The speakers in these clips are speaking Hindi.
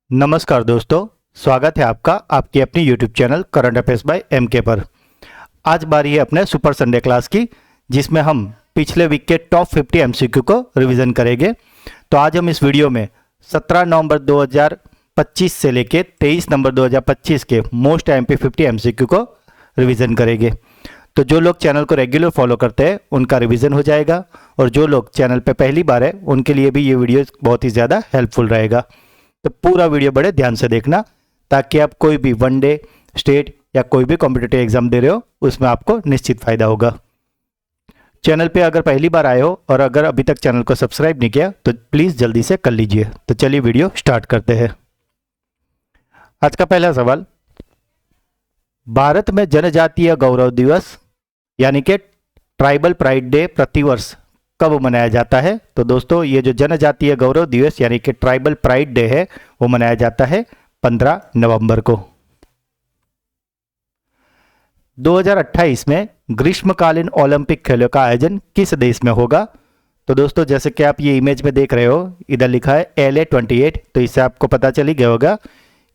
नमस्कार दोस्तों, स्वागत है आपका आपकी अपनी YouTube channel current affairs by MK पर। आज बारी है अपने सुपर संडे क्लास की, जिसमें हम पिछले वीक के टॉप 50 एमसीक्यू को रिवीजन करेंगे। तो आज हम इस वीडियो में 17 नवंबर 2025 से लेके 23 नवंबर 2025 के मोस्ट एमपी 50 एमसीक्यू को रिवीजन करेंगे। तो जो लोग चैनल को रेगुलर फॉलो करते हैं उनका रिवीजन हो जाएगा, और जो लोग चैनल पे पहली बार है उनके लिए भी ये वीडियो बहुत ही ज़्यादा हेल्पफुल रहेगा। तो पूरा वीडियो बड़े ध्यान से देखना, ताकि आप कोई भी वनडे, स्टेट या कोई भी कॉम्पिटिटिव एग्जाम दे रहे हो उसमें आपको निश्चित फायदा होगा। चैनल पे अगर पहली बार आए हो और अगर अभी तक चैनल को सब्सक्राइब नहीं किया तो प्लीज़ जल्दी से कर लीजिए। तो चलिए वीडियो स्टार्ट करते हैं। आज का पहला सवाल, भारत में जनजातीय गौरव दिवस यानी कि ट्राइबल प्राइड डे प्रतिवर्ष कब मनाया जाता है? तो दोस्तों, ये जो जनजातीय गौरव दिवस यानी कि ट्राइबल प्राइड डे है वो मनाया जाता है 15 नवंबर को। 2028 में ग्रीष्मकालीन ओलंपिक खेलों का आयोजन किस देश में होगा? तो दोस्तों, जैसे कि आप ये इमेज में देख रहे हो, इधर लिखा है LA 28। तो इससे आपको पता चल ही गया होगा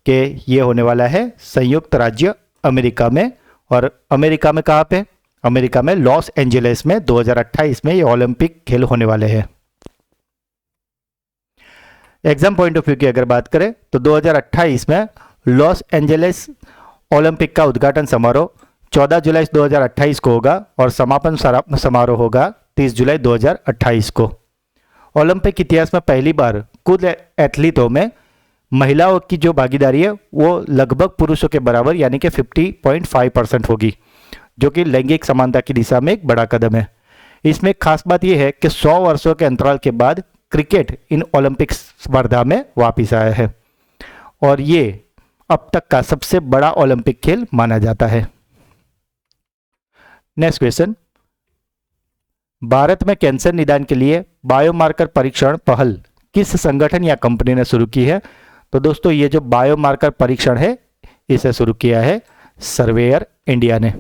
कि ये होने वाला है संयुक्त राज्य अमेरिका में। और अमेरिका में कहाँ पे? अमेरिका में लॉस एंजलिस में 2028 में ये ओलंपिक खेल होने वाले हैं। एग्जाम पॉइंट ऑफ व्यू की अगर बात करें तो 2028 में लॉस एंजलिस ओलंपिक का उद्घाटन समारोह 14 जुलाई 2028 को होगा और समापन समारोह होगा 30 जुलाई 2028 को। ओलंपिक इतिहास में पहली बार कुल एथलीटों में महिलाओं की जो भागीदारी है वो लगभग पुरुषों के बराबर यानी कि 50.5% होगी, जो कि लैंगिक समानता की दिशा में एक बड़ा कदम है। इसमें खास बात यह है कि 100 वर्षों के अंतराल के बाद क्रिकेट इन ओलंपिक स्पर्धा में वापस आया है, और ये अब तक का सबसे बड़ा ओलंपिक खेल माना जाता है। नेक्स्ट क्वेश्चन, भारत में कैंसर निदान के लिए बायोमार्कर परीक्षण पहल किस संगठन या कंपनी ने शुरू की है? तो दोस्तों, ये जो बायोमार्कर परीक्षण है इसे शुरू किया है सर्वेयर इंडिया ने।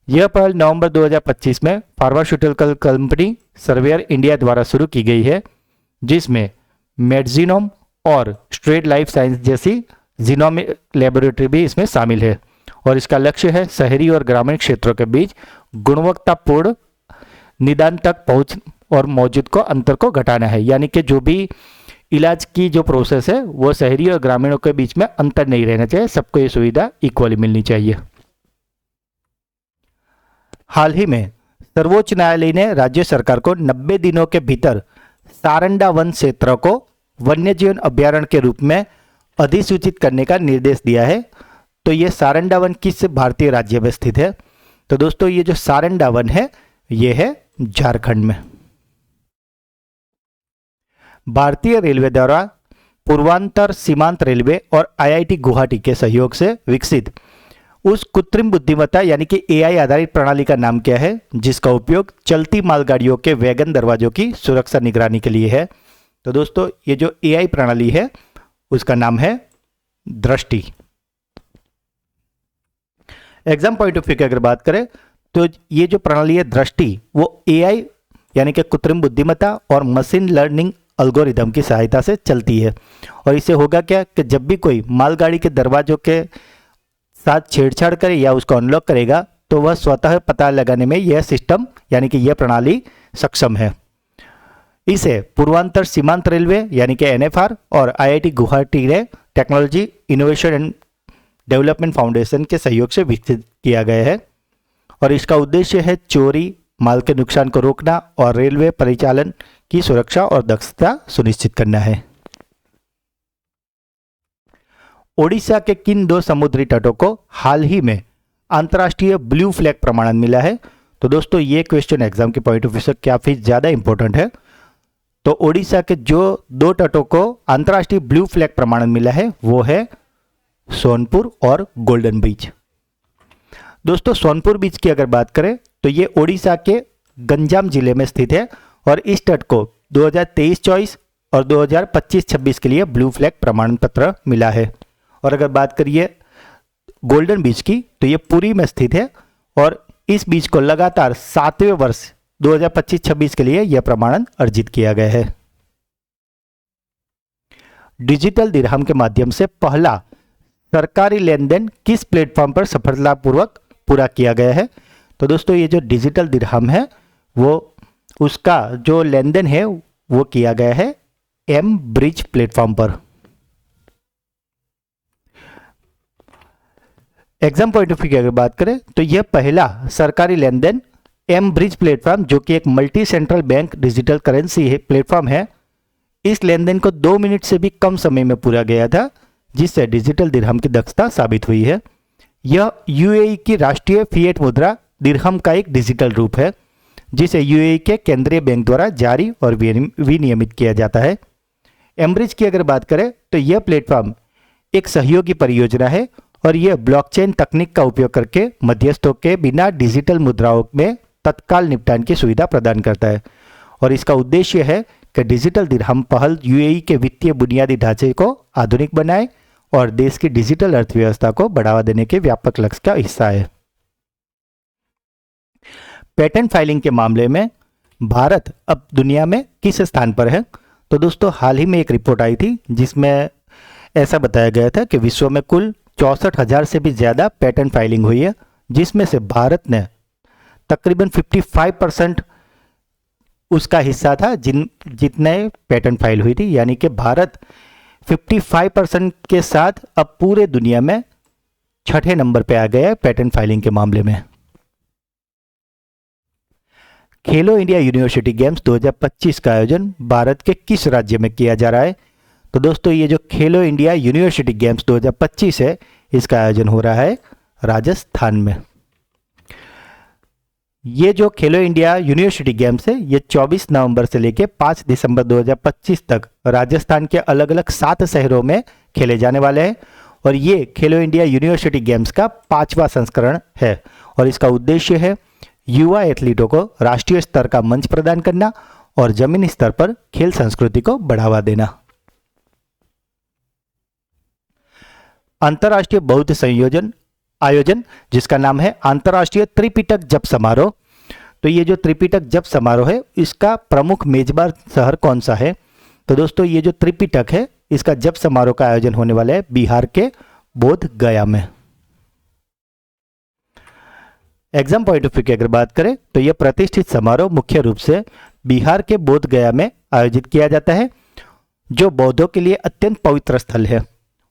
यह पहल नवंबर 2025 में फार्मास्यूटिकल कंपनी सर्वेयर इंडिया द्वारा शुरू की गई है, जिसमें मेडजीनोम और स्ट्रेट लाइफ साइंस जैसी जीनोमिक लेबोरेटरी भी इसमें शामिल है। और इसका लक्ष्य है शहरी और ग्रामीण क्षेत्रों के बीच गुणवत्तापूर्ण निदान तक पहुंच और मौजूद को अंतर को घटाना है। यानी कि जो भी इलाज की जो प्रोसेस है वो शहरी और ग्रामीणों के बीच में अंतर नहीं रहना चाहिए, सबको ये सुविधा इक्वली मिलनी चाहिए। हाल ही में सर्वोच्च न्यायालय ने राज्य सरकार को 90 दिनों के भीतर सारंडा वन क्षेत्र को वन्यजीवन अभ्यारण्य के रूप में अधिसूचित करने का निर्देश दिया है। तो ये सारंडा वन किस भारतीय राज्य में स्थित है? तो दोस्तों, ये जो सारंडा वन है ये है झारखंड में। भारतीय रेलवे द्वारा पूर्वांतर सीमांत रेलवे और IIT गुवाहाटी के सहयोग से विकसित उस कृत्रिम बुद्धिमत्ता यानी कि AI आधारित प्रणाली का नाम क्या है, जिसका उपयोग चलती मालगाड़ियों के वैगन दरवाजों की सुरक्षा निगरानी के लिए है? तो दोस्तों, ये जो AI प्रणाली है उसका नाम है दृष्टि। एग्जाम पॉइंट ऑफ व्यू की अगर बात करें तो ये जो प्रणाली है दृष्टि वो AI यानी कि कृत्रिम बुद्धिमत्ता और मशीन लर्निंग एल्गोरिदम की सहायता से चलती है। और इससे होगा क्या कि जब भी कोई मालगाड़ी के दरवाजों के साथ छेड़छाड़ करे या उसको अनलॉक करेगा तो वह स्वतः पता लगाने में यह सिस्टम यानी कि यह प्रणाली सक्षम है। इसे पूर्वांतर सीमांत रेलवे यानी कि NFR और IIT गुवाहाटी ने technology innovation and development foundation के सहयोग से विकसित किया गया है। और इसका उद्देश्य है चोरी, माल के नुकसान को रोकना और रेलवे परिचालन की सुरक्षा और दक्षता सुनिश्चित करना है। ओडिशा के किन 2 समुद्री तटों को हाल ही में अंतर्राष्ट्रीय ब्लू फ्लैग प्रमाणन मिला है? तो दोस्तों, ये क्वेश्चन एग्जाम के पॉइंट ऑफ व्यू से काफी ज्यादा इंपॉर्टेंट है। तो ओडिशा के जो 2 तटों को अंतर्राष्ट्रीय ब्लू फ्लैग प्रमाणन मिला है वो है सोनपुर और गोल्डन बीच। दोस्तों, सोनपुर बीच की अगर बात करें तो ये ओडिशा के गंजाम जिले में स्थित है, और इस तट को 2023-24 और 2025-26 के लिए ब्लू फ्लैग प्रमाण पत्र मिला है। और अगर बात करिए गोल्डन बीच की तो ये पुरी में स्थित है, और इस बीच को लगातार 7वें वर्ष 2025-26 के लिए यह प्रमाणन अर्जित किया गया है। डिजिटल दिरहम के माध्यम से पहला सरकारी लेन देन किस प्लेटफॉर्म पर सफलतापूर्वक पूरा किया गया है? तो दोस्तों ये जो डिजिटल दिरहम है वो उसका जो लेन देन है वो किया गया है एम ब्रिज प्लेटफॉर्म पर। एग्जाम पॉइंट ऑफ व्यू की अगर बात करें तो यह पहला सरकारी लेन देन एम ब्रिज प्लेटफॉर्म जो कि एक multi central bank digital currency है प्लेटफॉर्म है, इस लेन देन को 2 मिनट से भी कम समय में पूरा गया था, जिससे डिजिटल दिरहम की दक्षता साबित हुई है। यह यूएई की राष्ट्रीय फिएट मुद्रा दिरहम का एक डिजिटल रूप है जिसे यूएई के केंद्रीय बैंक द्वारा जारी और विनियमित किया जाता है। एमब्रिज की अगर बात करें तो यह प्लेटफॉर्म एक सहयोगी परियोजना है और यह ब्लॉकचेन तकनीक का उपयोग करके मध्यस्थों के बिना डिजिटल मुद्राओं में तत्काल निपटान की सुविधा प्रदान करता है और इसका उद्देश्य है कि डिजिटल दिरहम पहल यूएई के वित्तीय बुनियादी ढांचे को आधुनिक बनाए और देश की डिजिटल अर्थव्यवस्था को बढ़ावा देने के व्यापक लक्ष्य का हिस्सा है। पेटेंट फाइलिंग के मामले में भारत अब दुनिया में किस स्थान पर है? तो दोस्तों हाल ही में एक रिपोर्ट आई थी जिसमें ऐसा बताया गया था कि विश्व में कुल 64,000 से भी ज़्यादा पेटेंट फाइलिंग हुई है, जिसमें से भारत ने तकरीबन 55% उसका हिस्सा था जितने पेटेंट फाइल हुई थी, यानी कि भारत 55% के साथ अब पूरे दुनिया में छठे नंबर पे आ गया है पेटेंट फाइलिंग के मामले में। खेलो इंडिया यूनिवर्सिटी गेम्स 2025 का आयोजन भारत के किस राज्य में किया जा रहा है? तो दोस्तों ये जो खेलो इंडिया यूनिवर्सिटी गेम्स 2025 है इसका आयोजन हो रहा है राजस्थान में। ये जो खेलो इंडिया यूनिवर्सिटी गेम्स है ये 24 नवंबर से लेकर 5 दिसंबर 2025 तक राजस्थान के अलग अलग 7 शहरों में खेले जाने वाले हैं और ये खेलो इंडिया यूनिवर्सिटी गेम्स का 5वां संस्करण है और इसका उद्देश्य है युवा एथलीटों को राष्ट्रीय स्तर का मंच प्रदान करना और जमीनी स्तर पर खेल संस्कृति को बढ़ावा देना। अंतर्राष्ट्रीय बौद्ध आयोजन जिसका नाम है अंतर्राष्ट्रीय त्रिपिटक जप समारोह, तो ये जो त्रिपिटक जप समारोह है इसका प्रमुख मेजबान शहर कौन सा है? तो दोस्तों ये जो त्रिपिटक है इसका जप समारोह का आयोजन होने वाला है बिहार के बोध गया में। एग्जाम पॉइंट ऑफ व्यू की अगर बात करें तो यह प्रतिष्ठित समारोह मुख्य रूप से बिहार के बोध गया में आयोजित किया जाता है जो बौद्धों के लिए अत्यंत पवित्र स्थल है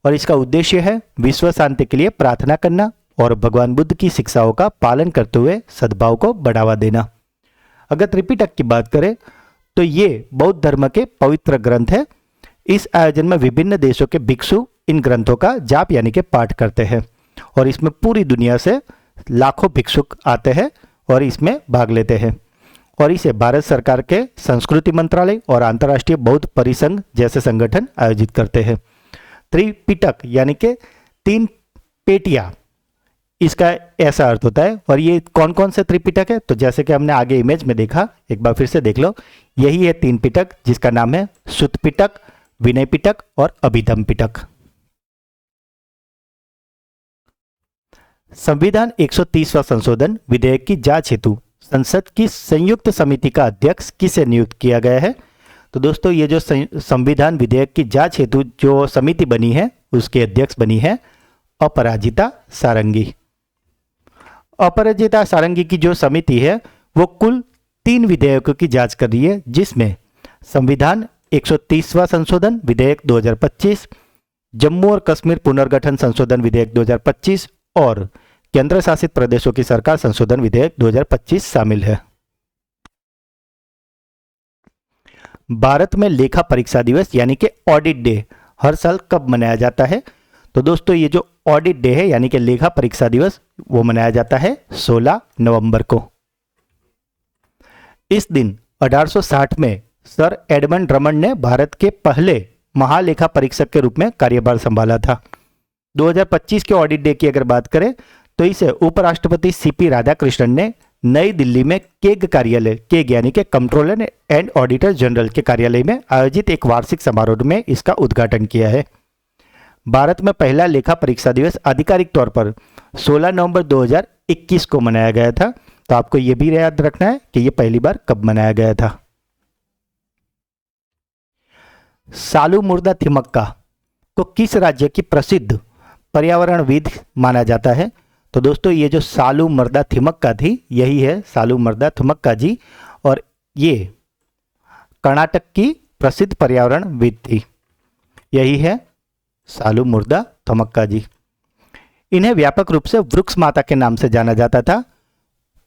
और इसका उद्देश्य है विश्व शांति के लिए प्रार्थना करना और भगवान बुद्ध की शिक्षाओं का पालन करते हुए सद्भाव को बढ़ावा देना। अगर त्रिपिटक की बात करें तो ये बौद्ध धर्म के पवित्र ग्रंथ है। इस आयोजन में विभिन्न देशों के भिक्षु इन ग्रंथों का जाप यानी कि पाठ करते हैं और इसमें पूरी दुनिया से लाखों भिक्षुक आते हैं और इसमें भाग लेते हैं और इसे भारत सरकार के संस्कृति मंत्रालय और अंतर्राष्ट्रीय बौद्ध परिसंघ जैसे संगठन आयोजित करते हैं। त्रिपिटक यानी कि 3 पेटियां इसका ऐसा अर्थ होता है और ये कौन कौन से त्रिपिटक है? तो जैसे कि हमने आगे इमेज में देखा, एक बार फिर से देख लो, यही है 3 पिटक जिसका नाम है सुत्त पिटक, विनय पिटक और अभिधम पिटक। संविधान 130वां संशोधन विधेयक की जांच हेतु संसद की संयुक्त समिति का अध्यक्ष किसे नियुक्त किया गया है? तो दोस्तों ये जो संविधान विधेयक की जांच हेतु जो समिति बनी है उसके अध्यक्ष बनी है अपराजिता सारंगी। अपराजिता सारंगी की जो समिति है वो कुल 3 विधेयकों की जांच कर रही है, जिसमें संविधान 130वां संशोधन विधेयक 2025, जम्मू और कश्मीर पुनर्गठन संशोधन विधेयक 2025 और केंद्र शासित प्रदेशों की सरकार संशोधन विधेयक 2025 शामिल है। भारत में लेखा परीक्षा दिवस यानी कि ऑडिट डे हर साल कब मनाया जाता है? तो दोस्तों ये जो ऑडिट डे है यानी कि लेखा परीक्षा दिवस वो मनाया जाता है 16 नवंबर को। इस दिन 1860 में सर एडमंड रमन ने भारत के पहले महालेखा परीक्षक के रूप में कार्यभार संभाला था। 2025 के ऑडिट डे की अगर बात करें तो इसे उपराष्ट्रपति सीपी राधाकृष्णन ने नई दिल्ली में केग कार्यालय, केग यानी कि कंट्रोलर एंड ऑडिटर जनरल के कार्यालय में आयोजित एक वार्षिक समारोह में इसका उद्घाटन किया है। भारत में पहला लेखा परीक्षा दिवस आधिकारिक तौर पर 16 नवंबर 2021 को मनाया गया था। तो आपको यह भी याद रखना है कि यह पहली बार कब मनाया गया था। सालू मुर्दा थिमक्का को किस राज्य की प्रसिद्ध पर्यावरणविद माना जाता है? तो दोस्तों ये जो सालुमरदा थिमक्का थी, यही है सालुमरदा थिमक्का जी, और ये कर्नाटक की प्रसिद्ध पर्यावरणविद थी, यही है सालुमरदा थिमक्का जी। इन्हें व्यापक रूप से वृक्ष माता के नाम से जाना जाता था,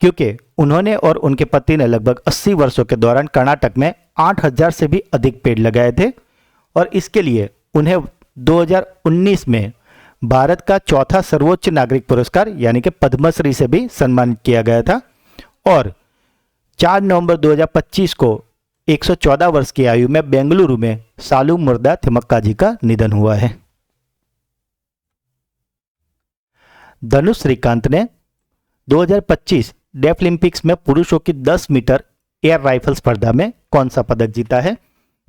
क्योंकि उन्होंने और उनके पति ने लगभग 80 वर्षों के दौरान कर्नाटक में 8000 से भी अधिक पेड़ लगाए थे, और इसके लिए उन्हें 2019 में भारत का चौथा सर्वोच्च नागरिक पुरस्कार यानी कि पद्मश्री से भी सम्मानित किया गया था। और 4 नवंबर 2025 को 114 वर्ष की आयु में बेंगलुरु में सालुमरदा थिमक्का जी का निधन हुआ है। धनुष श्रीकांत ने 2025 डेफलिम्पिक्स में पुरुषों की 10 मीटर एयर राइफल स्पर्धा में कौन सा पदक जीता है?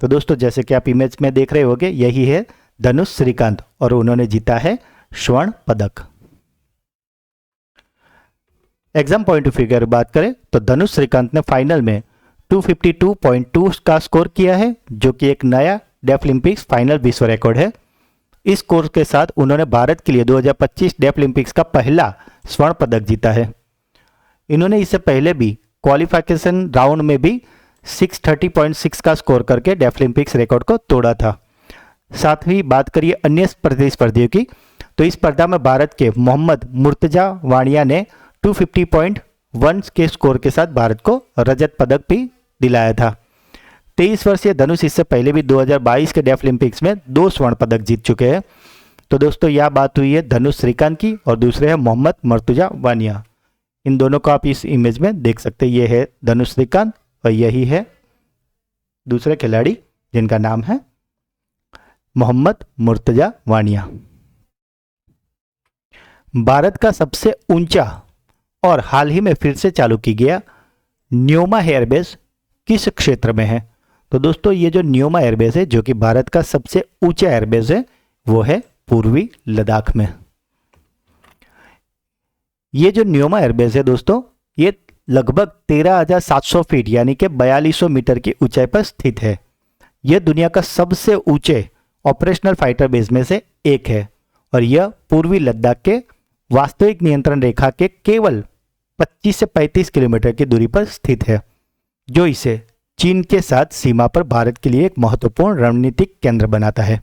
तो दोस्तों जैसे कि आप इमेज में देख रहे होंगे, यही है धनुष श्रीकांत, और उन्होंने जीता है स्वर्ण पदक। एग्जाम पॉइंट ऑफ व्यू की बात करें तो धनुष श्रीकांत ने फाइनल में 252.2 का स्कोर किया है, जो कि एक नया डेफलिम्पिक्स फाइनल विश्व रिकॉर्ड है। इस स्कोर के साथ उन्होंने भारत के लिए 2025 डेफलिम्पिक्स का पहला स्वर्ण पदक जीता है। इन्होंने इससे पहले भी क्वालिफिकेशन राउंड में भी 630.6 का स्कोर करके डेफलिम्पिक्स रिकॉर्ड को तोड़ा था। साथ ही बात करिए अन्य प्रतिस्पर्धियों की, तो इस स्पर्धा में भारत के मोहम्मद मुर्तजा वानिया ने 250.1 के स्कोर के साथ भारत को रजत पदक भी दिलाया था। 23 वर्षीय धनुष इससे पहले भी 2022 के डेफलिम्पिक्स में 2 स्वर्ण पदक जीत चुके हैं। तो दोस्तों यह बात हुई है धनुष श्रीकांत की, और दूसरे है मोहम्मद मुर्तजा वानिया। इन दोनों को आप इस इमेज में देख सकते हैं, ये है धनुष श्रीकांत और यही है दूसरे खिलाड़ी जिनका नाम है मोहम्मद मुर्तजा वानिया। भारत का सबसे ऊंचा और हाल ही में फिर से चालू की गया न्योमा एयरबेस किस क्षेत्र में है? तो दोस्तों ये जो न्योमा एयरबेस है, जो कि भारत का सबसे ऊंचा एयरबेस है, वो है पूर्वी लद्दाख में। ये जो न्योमा एयरबेस है दोस्तों, ये लगभग 13,700 फीट यानी कि 4200 मीटर की ऊंचाई पर स्थित है। यह दुनिया का सबसे ऊंचे ऑपरेशनल फाइटर बेस में से एक है, और यह पूर्वी लद्दाख के वास्तविक नियंत्रण रेखा के केवल 25 से 35 किलोमीटर की दूरी पर स्थित है, जो इसे चीन के साथ सीमा पर भारत के लिए एक महत्वपूर्ण रणनीतिक केंद्र बनाता है।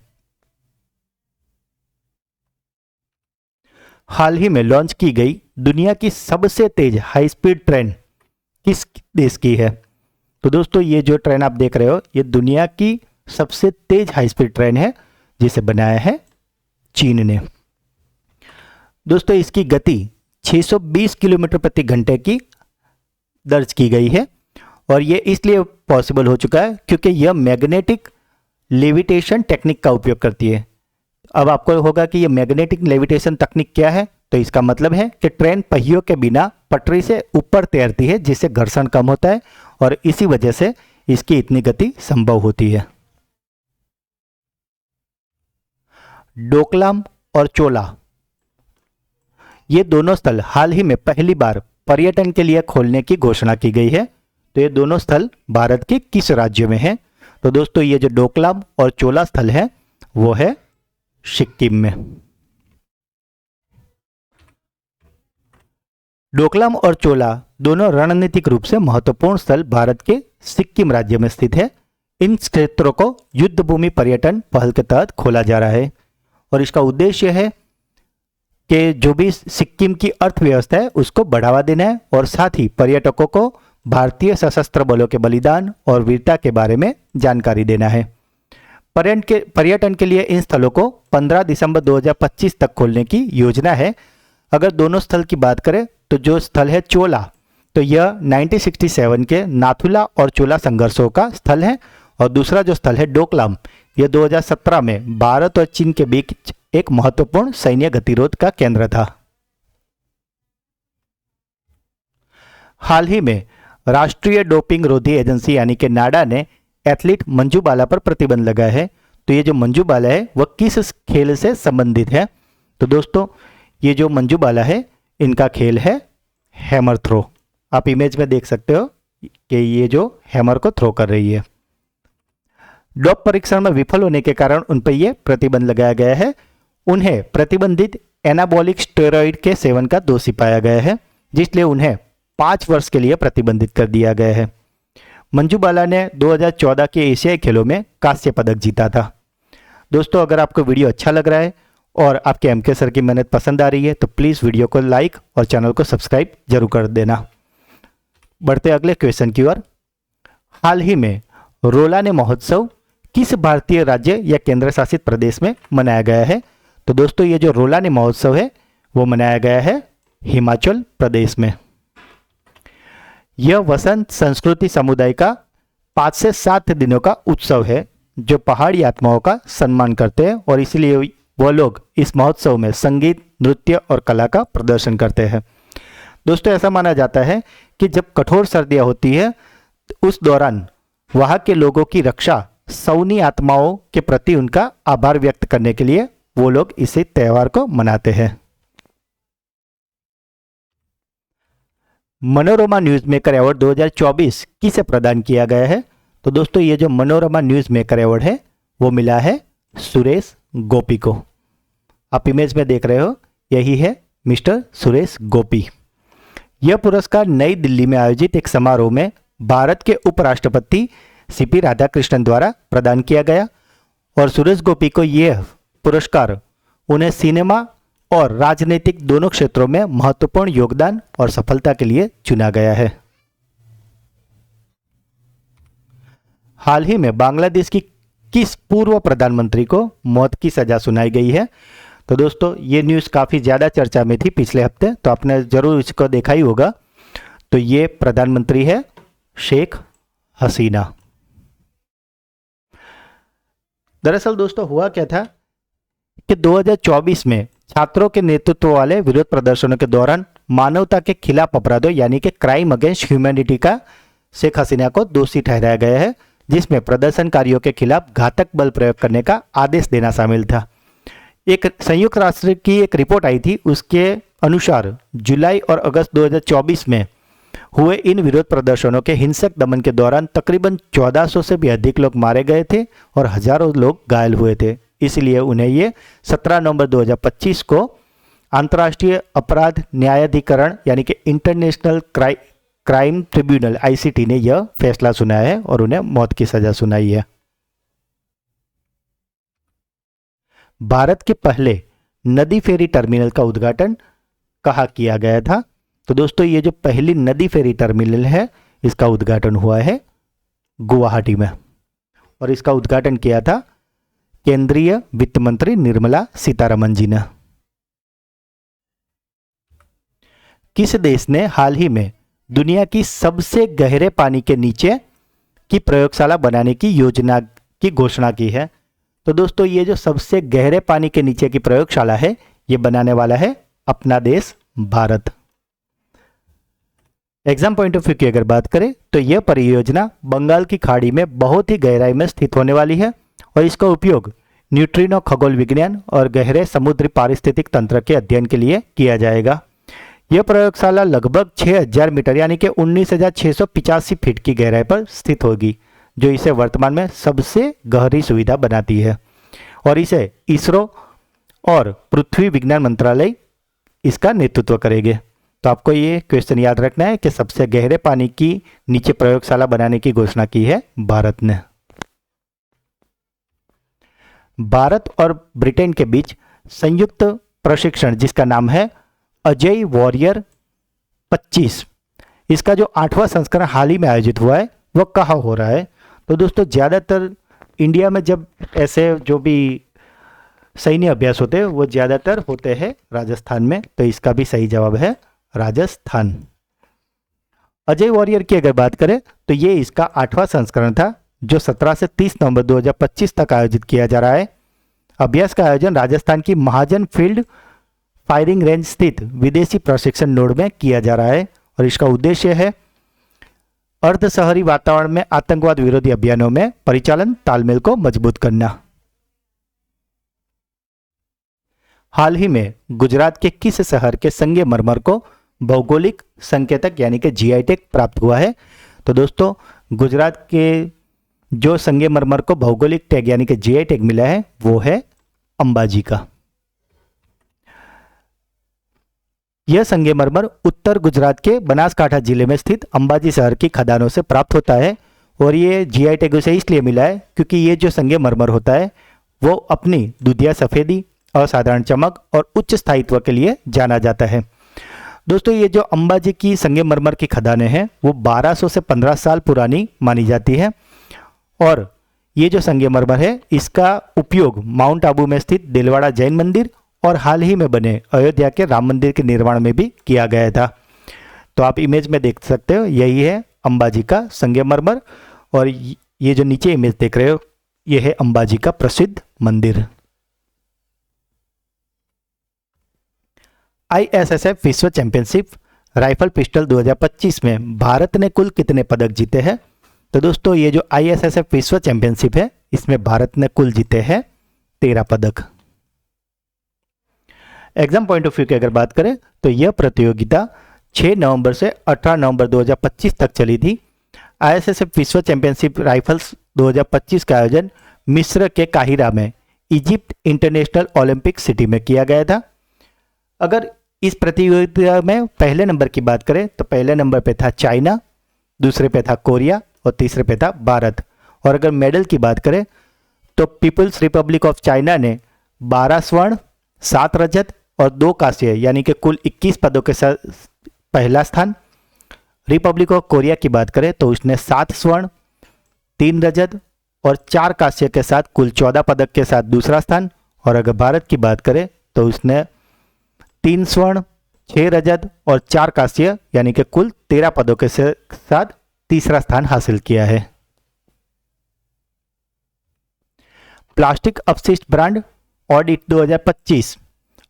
हाल ही में लॉन्च की गई दुनिया की सबसे तेज हाई स्पीड ट्रेन किस देश की है? तो दोस्तों ये जो ट्रेन आप देख रहे हो, ये दुनिया की सबसे तेज हाई स्पीड ट्रेन है, जिसे बनाया है चीन ने। दोस्तों इसकी गति 620 किलोमीटर प्रति घंटे की दर्ज की गई है, और ये इसलिए पॉसिबल हो चुका है क्योंकि यह मैग्नेटिक लेविटेशन टेक्निक का उपयोग करती है। अब आपको होगा कि यह मैग्नेटिक लेविटेशन तकनीक क्या है, तो इसका मतलब है कि ट्रेन पहियों के बिना पटरी से ऊपर तैरती है, जिससे घर्षण कम होता है, और इसी वजह से इसकी इतनी गति संभव होती है। डोकलाम और चोला, ये दोनों स्थल हाल ही में पहली बार पर्यटन के लिए खोलने की घोषणा की गई है। तो ये दोनों स्थल भारत के किस राज्य में है? तो दोस्तों ये जो डोकलाम और चोला स्थल है, वो है सिक्किम में। डोकलाम और चोला दोनों रणनीतिक रूप से महत्वपूर्ण स्थल भारत के सिक्किम राज्य में स्थित है। इन क्षेत्रों को युद्ध भूमि पर्यटन पहल के तहत खोला जा रहा है, और इसका उद्देश्य है कि जो भी सिक्किम की अर्थव्यवस्था है उसको बढ़ावा देना है, और साथ ही पर्यटकों को भारतीय सशस्त्र बलों के बलिदान और वीरता के बारे में जानकारी देना है। पर्यटन के लिए इन स्थलों को 15 दिसंबर 2025 तक खोलने की योजना है। अगर दोनों स्थल की बात करें तो जो स्थल है चोला, तो यह 1967 के नाथुला और चोला संघर्षों का स्थल है, और दूसरा जो स्थल है डोकलाम, यह 2017 में भारत और चीन के बीच एक महत्वपूर्ण सैन्य गतिरोध का केंद्र था। हाल ही में राष्ट्रीय डोपिंग रोधी एजेंसी यानी कि नाडा ने एथलीट मंजू बाला पर प्रतिबंध लगाया है। तो ये जो मंजू बाला है वह किस खेल से संबंधित है? तो दोस्तों ये जो मंजू बाला है, इनका खेल है हैमर थ्रो। आप इमेज में देख सकते हो कि ये जो हैमर को थ्रो कर रही है। डोप परीक्षण में विफल होने के कारण उन पर यह प्रतिबंध लगाया गया है। उन्हें प्रतिबंधित एनाबॉलिक स्टेरॉइड के सेवन का दोषी पाया गया है, जिसलिए उन्हें 5 वर्ष के लिए प्रतिबंधित कर दिया गया है। मंजू बाला ने 2014 के एशियाई खेलों में कांस्य पदक जीता था। दोस्तों, अगर आपको वीडियो अच्छा लग रहा है और आपके एमके सर की मेहनत पसंद आ रही है तो प्लीज़ वीडियो को लाइक और चैनल को सब्सक्राइब जरूर कर देना। बढ़ते अगले क्वेश्चन की ओर। हाल ही में रोलाने महोत्सव किस भारतीय राज्य या केंद्र शासित प्रदेश में मनाया गया है? तो दोस्तों, ये जो रोलाने महोत्सव है वो मनाया गया है हिमाचल प्रदेश में। यह वसंत संस्कृति समुदाय का 5 से 7 दिनों का उत्सव है जो पहाड़ी आत्माओं का सम्मान करते हैं और इसलिए वो लोग इस महोत्सव में संगीत, नृत्य और कला का प्रदर्शन करते हैं। दोस्तों, ऐसा माना जाता है कि जब कठोर सर्दियां होती है उस दौरान वहाँ के लोगों की रक्षा सौनी आत्माओं के प्रति उनका आभार व्यक्त करने के लिए वो लोग इसी त्योहार को मनाते हैं। मनोरमा न्यूज मेकर अवार्ड 2024 किसे प्रदान किया गया है? तो दोस्तों, ये जो मनोरमा न्यूज मेकर अवार्ड है वो मिला है सुरेश गोपी को। आप इमेज में देख रहे हो, यही है मिस्टर सुरेश गोपी। यह पुरस्कार नई दिल्ली में आयोजित एक समारोह में भारत के उपराष्ट्रपति सीपी राधाकृष्णन द्वारा प्रदान किया गया और सुरेश गोपी को यह पुरस्कार उन्हें सिनेमा और राजनीतिक दोनों क्षेत्रों में महत्वपूर्ण योगदान और सफलता के लिए चुना गया है। हाल ही में बांग्लादेश की किस पूर्व प्रधानमंत्री को मौत की सजा सुनाई गई है? तो दोस्तों, ये न्यूज़ काफ़ी ज़्यादा चर्चा में थी पिछले हफ्ते, तो आपने ज़रूर इसको देखा ही होगा। तो ये प्रधानमंत्री है शेख हसीना। दरअसल दोस्तों, हुआ क्या था कि 2024 में छात्रों के नेतृत्व वाले विरोध प्रदर्शनों के दौरान मानवता के खिलाफ अपराधों यानी कि क्राइम अगेंस्ट ह्यूमैनिटी का शेख हसीना को दोषी ठहराया गया है, जिसमें प्रदर्शनकारियों के खिलाफ घातक बल प्रयोग करने का आदेश देना शामिल था। एक संयुक्त राष्ट्र की एक रिपोर्ट आई थी, उसके अनुसार जुलाई और अगस्त 2024 में हुए इन विरोध प्रदर्शनों के हिंसक दमन के दौरान तकरीबन 1400 से भी अधिक लोग मारे गए थे और हजारों लोग घायल हुए थे। इसलिए उन्हें ये 17 नवंबर 2025 को अंतर्राष्ट्रीय अपराध न्यायाधिकरण यानी कि इंटरनेशनल क्राइम ट्रिब्यूनल ICT ने यह फैसला सुनाया है और उन्हें मौत की सजा सुनाई है। भारत के पहले नदी फेरी टर्मिनल का उद्घाटन कहाँ किया गया था? तो दोस्तों, ये जो पहली नदी फेरी टर्मिनल है इसका उद्घाटन हुआ है गुवाहाटी में और इसका उद्घाटन किया था केंद्रीय वित्त मंत्री निर्मला सीतारमण जी ने। किस देश ने हाल ही में दुनिया की सबसे गहरे पानी के नीचे की प्रयोगशाला बनाने की योजना की घोषणा की है? तो दोस्तों, ये जो सबसे गहरे पानी के नीचे की प्रयोगशाला है ये बनाने वाला है अपना देश Bharat. Exam point of view की अगर बात करें तो यह परियोजना बंगाल की खाड़ी में बहुत ही गहराई में स्थित होने वाली है और इसका उपयोग न्यूट्रिनो खगोल विज्ञान और गहरे समुद्री पारिस्थितिक तंत्र के अध्ययन के लिए किया जाएगा। यह प्रयोगशाला लगभग 6000 मीटर यानी कि 19,685 फीट की गहराई पर स्थित होगी, जो इसे वर्तमान में सबसे गहरी सुविधा बनाती है और इसे इसरो और पृथ्वी विज्ञान मंत्रालय इसका नेतृत्व करेंगे। तो आपको ये क्वेश्चन याद रखना है कि सबसे गहरे पानी की नीचे प्रयोगशाला बनाने की घोषणा की है भारत ने। भारत और ब्रिटेन के बीच संयुक्त प्रशिक्षण जिसका नाम है अजय वॉरियर 25, इसका जो 8वां संस्करण हाल ही में आयोजित हुआ है वह कहाँ हो रहा है? तो दोस्तों, ज़्यादातर इंडिया में जब ऐसे जो भी सैन्य अभ्यास होते हैं वो ज़्यादातर होते हैं राजस्थान में, तो इसका भी सही जवाब है राजस्थान। अजय वॉरियर की अगर बात करें तो ये इसका 8वां संस्करण था जो 17 से 30 नवंबर 2025 तक आयोजित किया जा रहा है। अभ्यास का आयोजन राजस्थान की महाजन फील्ड फायरिंग रेंज स्थित विदेशी प्रशिक्षण नोड में किया जा रहा है और इसका उद्देश्य है अर्ध शहरी वातावरण में आतंकवाद विरोधी अभियानों में परिचालन तालमेल को मजबूत करना। हाल ही में गुजरात के किस शहर के संगमरमर को भौगोलिक संकेतक यानी कि GI टैग प्राप्त हुआ है? तो दोस्तों, गुजरात के जो संगमरमर को भौगोलिक टैग यानी कि जीआई टैग मिला है वो है अंबाजी का। यह संगमरमर उत्तर गुजरात के बनासकांठा जिले में स्थित अंबाजी शहर की खदानों से प्राप्त होता है और ये जीआई टैग उसे इसलिए मिला है क्योंकि ये जो संगमरमर होता है वो अपनी दुधिया सफ़ेदी, असाधारण चमक और उच्च स्थायित्व के लिए जाना जाता है। दोस्तों ये जो अंबाजी की संगमरमर की खदानें हैं वो 1200 से 15 साल पुरानी मानी जाती है और ये जो संगमरमर है इसका उपयोग माउंट आबू में स्थित दिलवाड़ा जैन मंदिर और हाल ही में बने अयोध्या के राम मंदिर के निर्माण में भी किया गया था। तो आप इमेज में देख सकते हो यही है अंबाजी का संगमरमर और ये जो नीचे इमेज देख रहे हो ये है अंबाजी का प्रसिद्ध मंदिर। आईएसएसएफ विश्व चैंपियनशिप राइफल पिस्टल 2025 में भारत ने कुल कितने पदक जीते हैं? तो दोस्तों ये जो आईएसएसएफ विश्व चैंपियनशिप है इसमें भारत ने कुल जीते हैं 13 पदक। एग्जाम पॉइंट ऑफ व्यू की अगर बात करें तो यह प्रतियोगिता 6 नवंबर से 18 नवंबर 2025 तक चली थी। आईएसएसएफ विश्व चैंपियनशिप राइफल्स 2025 का आयोजन मिस्र के काहिरा में इजिप्ट इंटरनेशनल ओलंपिक सिटी में किया गया था। अगर इस प्रतियोगिता में पहले नंबर की बात करें तो पहले नंबर पे था चाइना, दूसरे पे था कोरिया और तीसरे पे था भारत। और अगर मेडल की बात करें तो पीपल्स रिपब्लिक ऑफ चाइना ने 12 स्वर्ण, 7 रजत और 2 कांस्य यानी कि कुल 21 पदों के साथ पहला स्थान। रिपब्लिक ऑफ कोरिया की बात करें तो उसने 7 स्वर्ण, 3 रजत और 4 कांस्य के साथ कुल 14 पदक के साथ दूसरा स्थान। और अगर भारत की बात करें तो उसने 3 स्वर्ण, 6 रजत और 4 कांस्य यानी कि कुल 13 पदों के साथ तीसरा स्थान हासिल किया है। प्लास्टिक अपशिष्ट ब्रांड ऑडिट 2025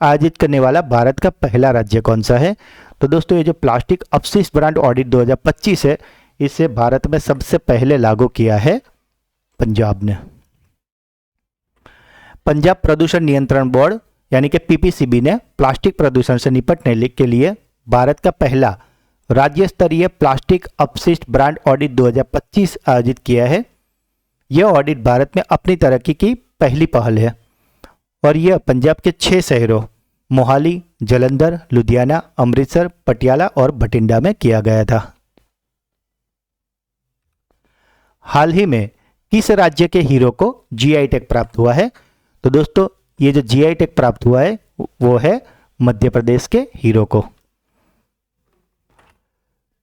आयोजित करने वाला भारत का पहला राज्य कौन सा है? तो दोस्तों ये जो प्लास्टिक अपशिष्ट ब्रांड ऑडिट 2025 है इसे भारत में सबसे पहले लागू किया है पंजाब ने। पंजाब प्रदूषण नियंत्रण बोर्ड यानी कि पीपीसीबी ने प्लास्टिक प्रदूषण से निपटने के लिए भारत का पहला राज्य स्तरीय प्लास्टिक अपशिष्ट ब्रांड ऑडिट 2025 आयोजित किया है। यह ऑडिट भारत में अपनी तरह की पहली पहल है और यह पंजाब के 6 शहरों मोहाली, जलंधर, लुधियाना, अमृतसर, पटियाला और बठिंडा में किया गया था। हाल ही में किस राज्य के हीरो को जीआई टैग प्राप्त हुआ है? तो दोस्तों ये जो जीआई टैग प्राप्त हुआ है वो है मध्य प्रदेश के हीरो को।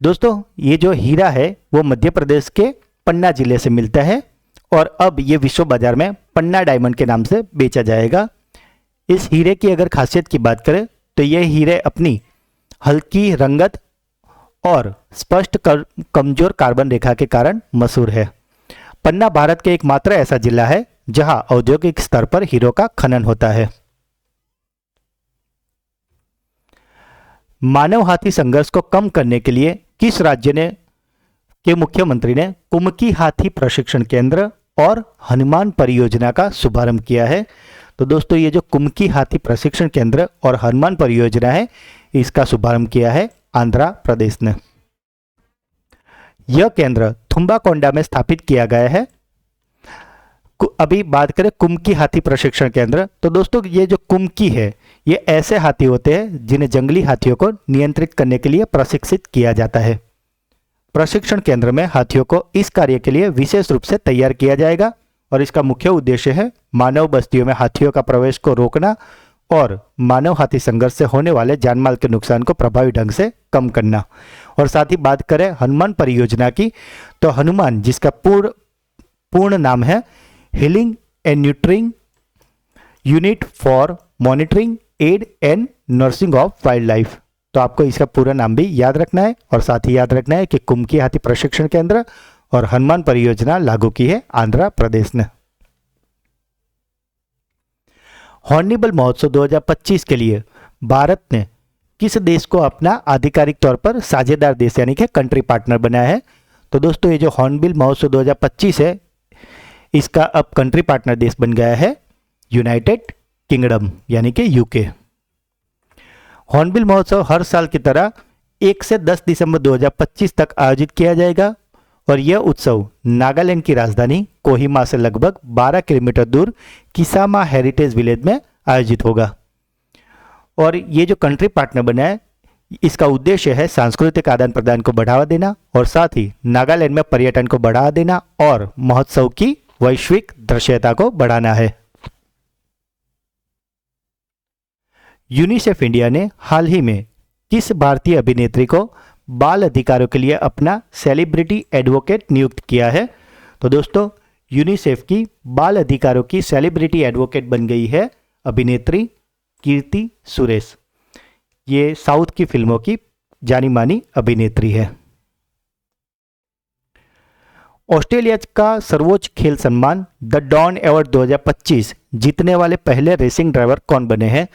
दोस्तों ये जो हीरा है वो मध्य प्रदेश के पन्ना जिले से मिलता है और अब ये विश्व बाजार में पन्ना डायमंड के नाम से बेचा जाएगा। इस हीरे की अगर खासियत की बात करें तो यह हीरे अपनी हल्की रंगत और स्पष्ट कमजोर कार्बन रेखा के कारण मशहूर है। पन्ना भारत के एकमात्र ऐसा जिला है जहां औद्योगिक स्तर पर हीरो का खनन होता है। मानव हाथी संघर्ष को कम करने के लिए किस राज्य के मुख्यमंत्री ने कुमकी हाथी प्रशिक्षण केंद्र और हनुमान परियोजना का शुभारंभ किया है? तो दोस्तों ये जो कुमकी हाथी प्रशिक्षण केंद्र और हनुमान परियोजना है इसका शुभारंभ किया है आंध्र प्रदेश ने। यह केंद्र थुम्बाकोंडा में स्थापित किया गया है। अभी बात करें कुमकी हाथी प्रशिक्षण केंद्र, तो दोस्तों ये जो कुमकी है ये ऐसे हाथी होते हैं जिन्हें जंगली हाथियों को नियंत्रित करने के लिए प्रशिक्षित किया जाता है। प्रशिक्षण केंद्र में हाथियों को इस कार्य के लिए विशेष रूप से तैयार किया जाएगा और इसका मुख्य उद्देश्य है मानव बस्तियों में हाथियों का प्रवेश को रोकना और मानव हाथी संघर्ष से होने वाले जानमाल के नुकसान को प्रभावी ढंग से कम करना। और साथ ही बात करें हनुमान परियोजना की, तो हनुमान जिसका पूर्ण नाम है healing and nurturing unit for monitoring aid and nursing of wild life, तो आपको इसका पूरा नाम भी याद रखना है। और साथ ही याद रखना है कि कुमकी हाथी प्रशिक्षण केंद्र और हनुमान परियोजना लागू की है आंध्र प्रदेश ने। हॉर्नबिल महोत्सव 2025 के लिए भारत ने किस देश को अपना आधिकारिक तौर पर साझेदार देश यानी कि कंट्री पार्टनर बनाया है? तो दोस्तों ये जो हॉर्नबिल महोत्सव 2025 है इसका अब कंट्री पार्टनर देश बन गया है यूनाइटेड किंगडम यानी कि यूके। हॉर्नबिल महोत्सव हर साल की तरह 1 से 10 दिसंबर 2025 तक आयोजित किया जाएगा और यह उत्सव नागालैंड की राजधानी कोहिमा से लगभग 12 किलोमीटर दूर किसामा हेरिटेज विलेज में आयोजित होगा। और ये जो कंट्री पार्टनर बना है, इसका उद्देश्य है सांस्कृतिक आदान प्रदान को बढ़ावा देना और साथ ही नागालैंड में पर्यटन को बढ़ावा देना और महोत्सव की वैश्विक दृश्यता को बढ़ाना है। यूनिसेफ इंडिया ने हाल ही में किस भारतीय अभिनेत्री को बाल अधिकारों के लिए अपना सेलिब्रिटी एडवोकेट नियुक्त किया है? तो दोस्तों, यूनिसेफ की बाल अधिकारों की सेलिब्रिटी एडवोकेट बन गई है अभिनेत्री कीर्ति सुरेश। ये साउथ की फिल्मों की जानी मानी अभिनेत्री है। ऑस्ट्रेलिया का सर्वोच्च खेल सम्मान द डॉन अवार्ड 2025 जीतने वाले पहले रेसिंग ड्राइवर कौन बने हैं?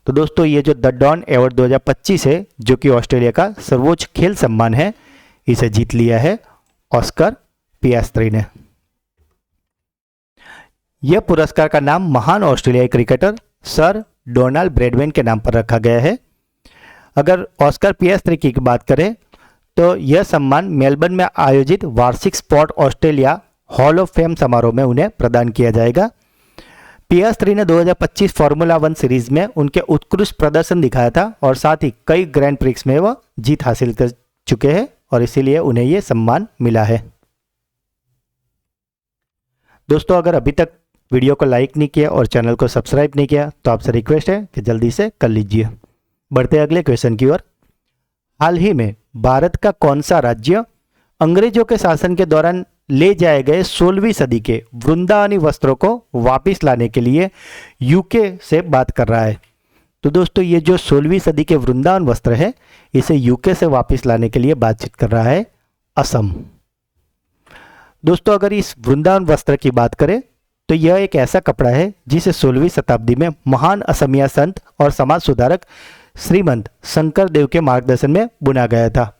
तो दोस्तों, ये जो द डॉन अवार्ड 2025 है, जो कि ऑस्ट्रेलिया का सर्वोच्च खेल सम्मान है, इसे जीत लिया है ऑस्कर पियास्त्री ने। यह पुरस्कार का नाम महान ऑस्ट्रेलियाई क्रिकेटर सर डोनाल्ड ब्रैडमैन के नाम पर रखा गया है। अगर ऑस्कर पियास्त्री की बात करें तो यह सम्मान मेलबर्न में आयोजित वार्षिक sport Australia hall of fame समारोह में उन्हें प्रदान किया जाएगा। पियास्त्री ने 2025 फार्मूला 1 सीरीज में उनके उत्कृष्ट प्रदर्शन दिखाया था और साथ ही कई ग्रैंड प्रिक्स में वह जीत हासिल कर चुके हैं और इसीलिए उन्हें यह सम्मान मिला है। दोस्तों, अगर अभी तक वीडियो को लाइक नहीं किया और चैनल को सब्सक्राइब नहीं किया तो आपसे रिक्वेस्ट है कि जल्दी से कर लीजिए। बढ़ते अगले क्वेश्चन की ओर। हाल ही में भारत का कौन सा राज्य अंग्रेजों के शासन के दौरान ले जाए गए 16वीं सदी के वृंदावनी वस्त्रों को वापस लाने के लिए यूके से बात कर रहा है? तो दोस्तों, ये जो 16वीं सदी के वृंदावन वस्त्र है, इसे यूके से वापस लाने के लिए बातचीत कर रहा है असम। दोस्तों, अगर इस वृंदावन वस्त्र की बात करें तो यह एक ऐसा कपड़ा है जिसे 16वीं शताब्दी में महान असमिया संत और समाज सुधारक श्रीमंत शंकर देव के मार्गदर्शन में बुना गया था।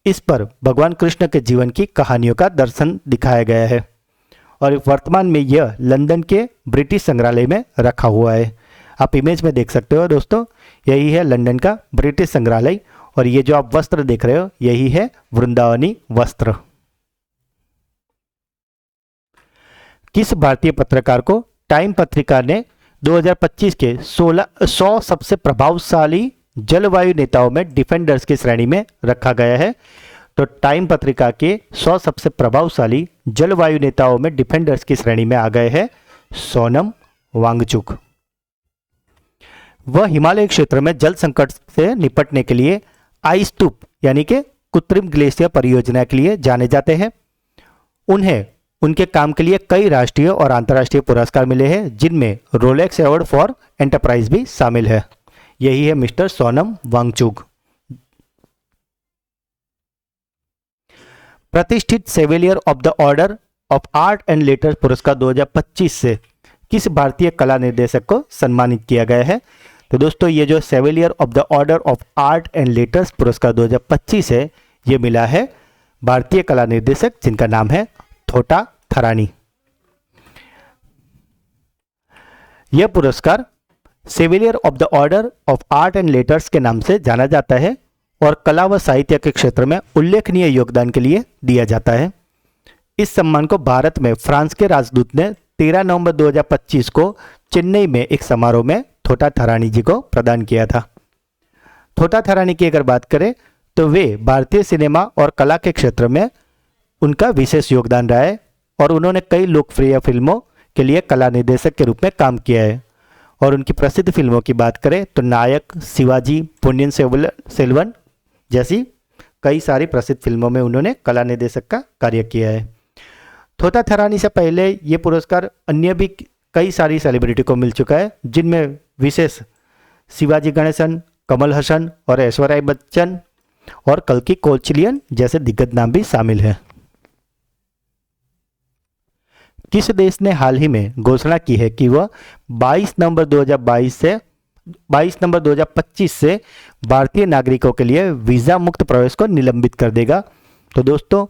इस पर भगवान कृष्ण के जीवन की कहानियों का दर्शन दिखाया गया है और वर्तमान में यह लंदन के ब्रिटिश संग्रहालय में रखा हुआ है। आप इमेज में देख सकते हो दोस्तों, यही है लंदन का ब्रिटिश संग्रहालय और ये जो आप वस्त्र देख रहे हो, यही है वृंदावनी वस्त्र। किस भारतीय पत्रकार को टाइम पत्रिका ने 2025 के 100 सबसे प्रभावशाली जलवायु नेताओं में डिफेंडर्स की श्रेणी में रखा गया है? तो टाइम पत्रिका के 100 सबसे प्रभावशाली जलवायु नेताओं में डिफेंडर्स की श्रेणी में आ गए हैं सोनम वांगचुक। वह हिमालय क्षेत्र में जल संकट से निपटने के लिए आइस्तूप यानी कि कृत्रिम ग्लेशियर परियोजना के लिए जाने जाते हैं। उन्हें उनके काम के लिए कई राष्ट्रीय और अंतर्राष्ट्रीय पुरस्कार मिले हैं, जिनमें रोलेक्स अवार्ड फॉर एंटरप्राइज भी शामिल है। यही है मिस्टर सोनम वांगचुक। प्रतिष्ठित chevalier of the order of art and letters पुरस्कार 2025 से किस भारतीय कला निर्देशक को सम्मानित किया गया है? तो दोस्तों, ये जो chevalier of the order of art and letters पुरस्कार 2025 है, ये मिला है भारतीय कला निर्देशक जिनका नाम है थोटा थरानी। यह पुरस्कार chevalier of the order of art and letters के नाम से जाना जाता है और कला व साहित्य के क्षेत्र में उल्लेखनीय योगदान के लिए दिया जाता है। इस सम्मान को भारत में फ्रांस के राजदूत ने 13 नवंबर 2025 को चेन्नई में एक समारोह में थोटा थरानी जी को प्रदान किया था। थोटा थरानी की अगर बात करें तो वे भारतीय सिनेमा और कला के क्षेत्र में उनका विशेष योगदान रहा है और उन्होंने कई लोकप्रिय फिल्मों के लिए कला निर्देशक के रूप में काम किया है। और उनकी प्रसिद्ध फिल्मों की बात करें तो नायक, शिवाजी, पुण्यन सेल्वन जैसी कई सारी प्रसिद्ध फिल्मों में उन्होंने कला निर्देशक का कार्य किया है। थोटा थरानी से पहले ये पुरस्कार अन्य भी कई सारी सेलिब्रिटी को मिल चुका है, जिनमें विशेष शिवाजी गणेशन, कमल हसन और ऐश्वर्या बच्चन और कल्कि कोचलियन जैसे दिग्गज नाम भी शामिल हैं। किस देश ने हाल ही में घोषणा की है कि वह 22 नवंबर 2025 से भारतीय नागरिकों के लिए वीज़ा मुक्त प्रवेश को निलंबित कर देगा? तो दोस्तों,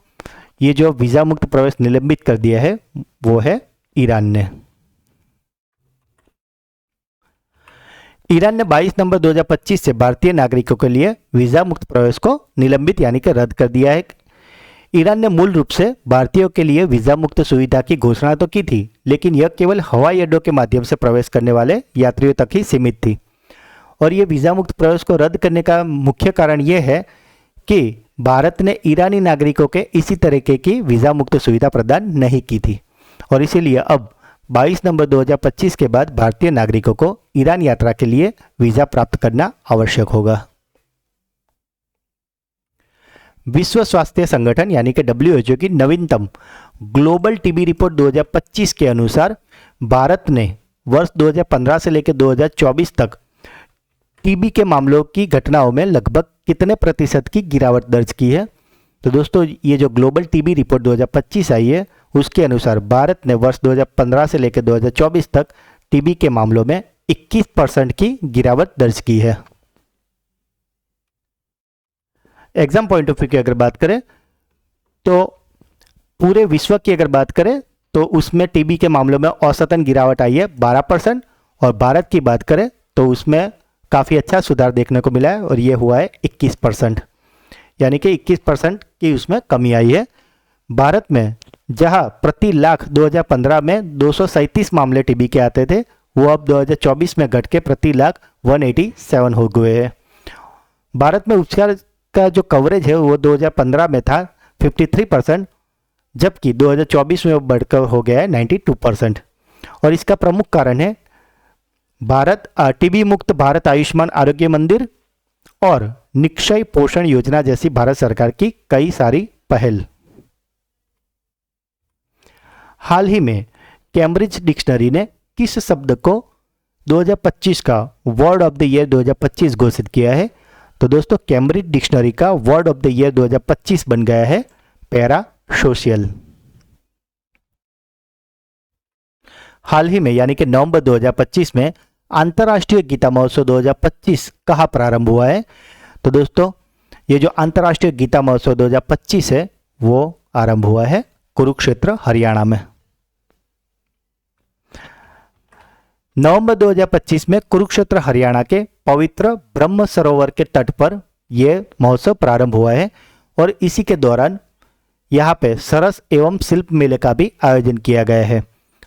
ये जो वीज़ा मुक्त प्रवेश निलंबित कर दिया है वो है ईरान ने। ईरान ने 22 नवंबर 2025 से भारतीय नागरिकों के लिए वीज़ा मुक्त प्रवेश को निलंबित यानी कि रद्द कर दिया है। ईरान ने मूल रूप से भारतीयों के लिए वीज़ा मुक्त सुविधा की घोषणा तो की थी, लेकिन यह केवल हवाई अड्डों के माध्यम से प्रवेश करने वाले यात्रियों तक ही सीमित थी। और ये वीज़ा मुक्त प्रवेश को रद्द करने का मुख्य कारण यह है कि भारत ने ईरानी नागरिकों के इसी तरीके की वीज़ा मुक्त सुविधा प्रदान नहीं की थी, और इसीलिए अब 22 नवंबर 2025 के बाद भारतीय नागरिकों को ईरान यात्रा के लिए वीज़ा प्राप्त करना आवश्यक होगा। विश्व स्वास्थ्य संगठन यानी कि WHO की नवीनतम ग्लोबल टीबी रिपोर्ट 2025 के अनुसार भारत ने वर्ष 2015 से लेकर 2024 तक टीबी के मामलों की घटनाओं में लगभग कितने प्रतिशत की गिरावट दर्ज की है। तो दोस्तों, ये जो ग्लोबल टीबी रिपोर्ट 2025 आई है, उसके अनुसार भारत ने वर्ष 2015 से लेकर 2024 तक टीबी के मामलों में 21% की गिरावट दर्ज की है। एग्जाम पॉइंट ऑफ व्यू की अगर बात करें तो पूरे विश्व की अगर बात करें तो उसमें टीबी के मामलों में औसतन गिरावट आई है 12%, और भारत की बात करें तो उसमें काफ़ी अच्छा सुधार देखने को मिला है और ये हुआ है 21%, यानी कि 21% की उसमें कमी आई है। भारत में जहां प्रति लाख 2015 में 237 मामले टीबी के आते थे, वो अब 2024 में घट के प्रति लाख 187 हो गए हैं। भारत में उपचार का जो कवरेज है वो 2015 में था 53%, जबकि 2024 में वो बढ़कर हो गया है 92%। और इसका प्रमुख कारण है भारत टीबी मुक्त भारत आयुष्मान आरोग्य मंदिर और निक्षय पोषण योजना जैसी भारत सरकार की कई सारी पहल। हाल ही में कैम्ब्रिज डिक्शनरी ने किस शब्द को 2025 का वर्ड ऑफ द ईयर 2025 घोषित किया है? तो दोस्तों, कैम्ब्रिज डिक्शनरी का वर्ड ऑफ द ईयर 2025 बन गया है पैरा सोशल। हाल ही में यानी कि नवंबर 2025 में अंतर्राष्ट्रीय गीता महोत्सव 2025 कहाँ प्रारंभ हुआ है? तो दोस्तों, ये जो अंतर्राष्ट्रीय गीता महोत्सव 2025 है वो आरंभ हुआ है कुरुक्षेत्र हरियाणा में। नवंबर 2025 में कुरुक्षेत्र हरियाणा के पवित्र ब्रह्म सरोवर के तट पर यह महोत्सव प्रारंभ हुआ है, और इसी के दौरान यहाँ पे सरस एवं शिल्प मेले का भी आयोजन किया गया है।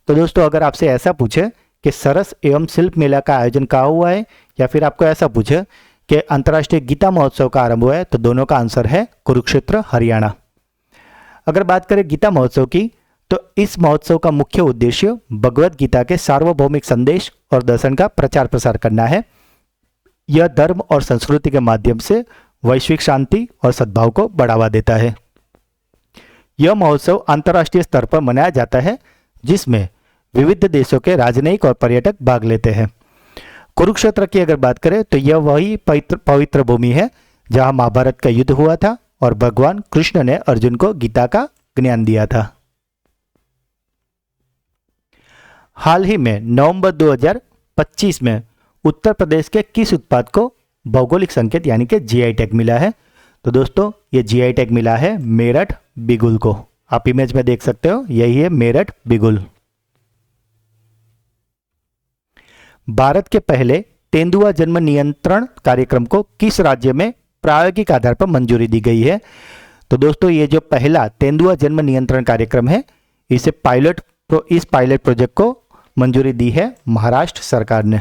तो दोस्तों, अगर आपसे ऐसा पूछे कि सरस एवं शिल्प मेला का आयोजन कहाँ हुआ है, या फिर आपको ऐसा पूछे कि अंतर्राष्ट्रीय गीता महोत्सव का आरंभ हुआ है, तो दोनों का आंसर है कुरुक्षेत्र हरियाणा। अगर बात करें गीता महोत्सव की, तो इस महोत्सव का मुख्य उद्देश्य भगवत गीता के सार्वभौमिक संदेश और दर्शन का प्रचार प्रसार करना है। यह धर्म और संस्कृति के माध्यम से वैश्विक शांति और सद्भाव को बढ़ावा देता है। यह महोत्सव अंतर्राष्ट्रीय स्तर पर मनाया जाता है, जिसमें विविध देशों के राजनयिक और पर्यटक भाग लेते हैं। कुरुक्षेत्र की अगर बात करें तो यह वही पवित्र भूमि है जहां महाभारत का युद्ध हुआ था और भगवान कृष्ण ने अर्जुन को गीता का ज्ञान दिया था। हाल ही में नवंबर 2025 में उत्तर प्रदेश के किस उत्पाद को भौगोलिक संकेत यानी कि जीआई टैग मिला है? तो दोस्तों, ये जीआई टैग मिला है मेरठ बिगुल को। आप इमेज में देख सकते हो, यही है मेरठ बिगुल। भारत के पहले तेंदुआ जन्म नियंत्रण कार्यक्रम को किस राज्य में प्रायोगिक आधार पर मंजूरी दी गई है? तो दोस्तों, ये जो पहला तेंदुआ जन्म नियंत्रण कार्यक्रम है, इस पायलट प्रोजेक्ट को मंजूरी दी है महाराष्ट्र सरकार ने।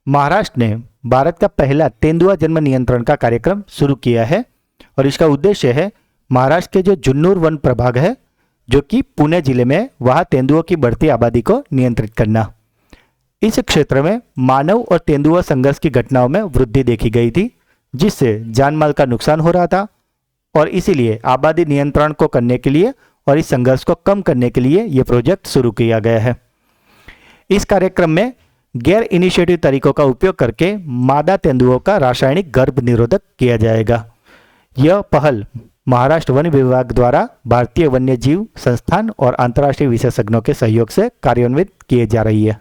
महाराष्ट्र ने भारत का पहला तेंदुआ जन्म नियंत्रण का कार्यक्रम शुरू किया है, और इसका उद्देश्य है महाराष्ट्र के जो जुन्नूर वन प्रभाग है, जो कि पुणे जिले में, वहां तेंदुओं की बढ़ती आबादी को नियंत्रित करना। इस क्षेत्र में मानव और तेंदुआ संघर्ष की घटनाओं में वृद्धि देखी गई थी, जिससे जानमाल का नुकसान हो रहा था, और इसीलिए आबादी नियंत्रण को करने के लिए और इस संघर्ष को कम करने के लिए यह प्रोजेक्ट शुरू किया गया है। इस कार्यक्रम में गैर इनिशिएटिव तरीकों का उपयोग करके मादा तेंदुओं का रासायनिक गर्भ निरोधक किया जाएगा। यह पहल महाराष्ट्र वन विभाग द्वारा भारतीय वन्य जीव संस्थान और अंतर्राष्ट्रीय विशेषज्ञों के सहयोग से कार्यान्वित किए जा रही है।